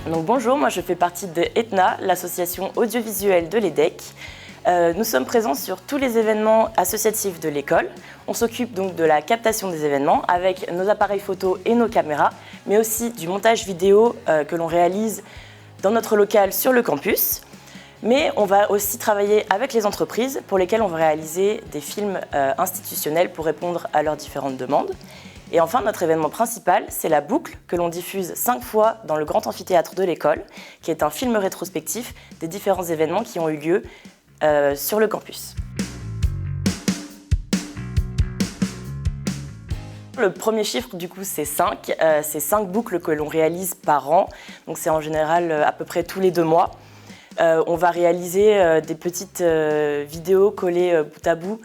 Donc bonjour, moi je fais partie de ETNA, l'association audiovisuelle de l'EDEC. Nous sommes présents sur tous les événements associatifs de l'école. On s'occupe donc de la captation des événements avec nos appareils photo et nos caméras, mais aussi du montage vidéo que l'on réalise dans notre local sur le campus. Mais on va aussi travailler avec les entreprises pour lesquelles on va réaliser des films institutionnels pour répondre à leurs différentes demandes. Et enfin, notre événement principal, c'est la boucle que l'on diffuse 5 fois dans le grand amphithéâtre de l'école, qui est un film rétrospectif des différents événements qui ont eu lieu sur le campus. Le premier chiffre, du coup, c'est 5. C'est 5 boucles que l'on réalise par an. Donc c'est en général à peu près tous les 2 mois. On va réaliser des petites vidéos collées bout à bout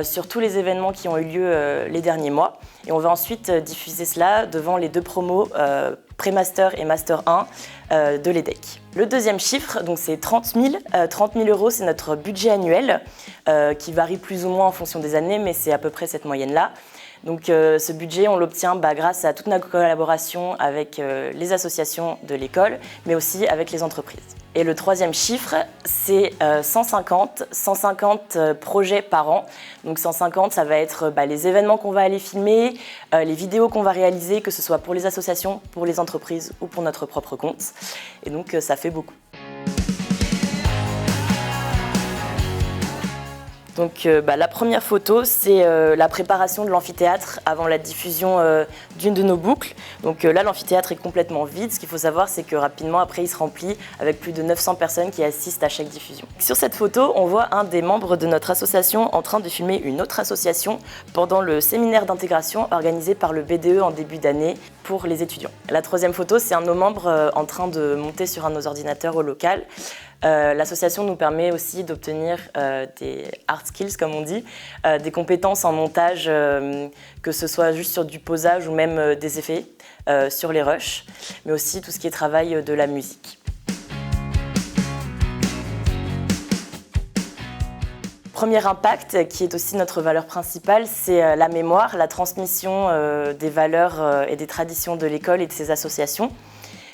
sur tous les événements qui ont eu lieu les derniers mois. Et on va ensuite diffuser cela devant les 2 promos pré-master et master 1 de l'EDEC. Le deuxième chiffre, donc c'est 30 000. 30 000 €, c'est notre budget annuel qui varie plus ou moins en fonction des années, mais c'est à peu près cette moyenne-là. Donc ce budget, on l'obtient grâce à toute notre collaboration avec les associations de l'école, mais aussi avec les entreprises. Et le troisième chiffre, c'est 150 projets par an. Donc 150, ça va être les événements qu'on va aller filmer, les vidéos qu'on va réaliser, que ce soit pour les associations, pour les entreprises ou pour notre propre compte. Et donc ça fait beaucoup. Donc la première photo, c'est la préparation de l'amphithéâtre avant la diffusion d'une de nos boucles. Donc là, l'amphithéâtre est complètement vide. Ce qu'il faut savoir, c'est que rapidement, après, il se remplit avec plus de 900 personnes qui assistent à chaque diffusion. Sur cette photo, on voit un des membres de notre association en train de filmer une autre association pendant le séminaire d'intégration organisé par le BDE en début d'année pour les étudiants. La troisième photo, c'est un de nos membres en train de monter sur un de nos ordinateurs au local. L'association nous permet aussi d'obtenir des hard skills, comme on dit, des compétences en montage, que ce soit juste sur du posage ou même des effets sur les rushs, mais aussi tout ce qui est travail de la musique. Premier impact, qui est aussi notre valeur principale, c'est la mémoire, la transmission des valeurs et des traditions de l'école et de ses associations.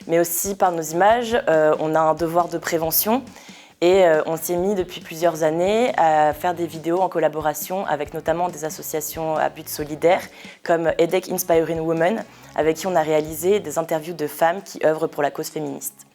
Mais aussi par nos images, on a un devoir de prévention et on s'est mis depuis plusieurs années à faire des vidéos en collaboration avec notamment des associations à but solidaire comme EDEC Inspiring Women, avec qui on a réalisé des interviews de femmes qui œuvrent pour la cause féministe.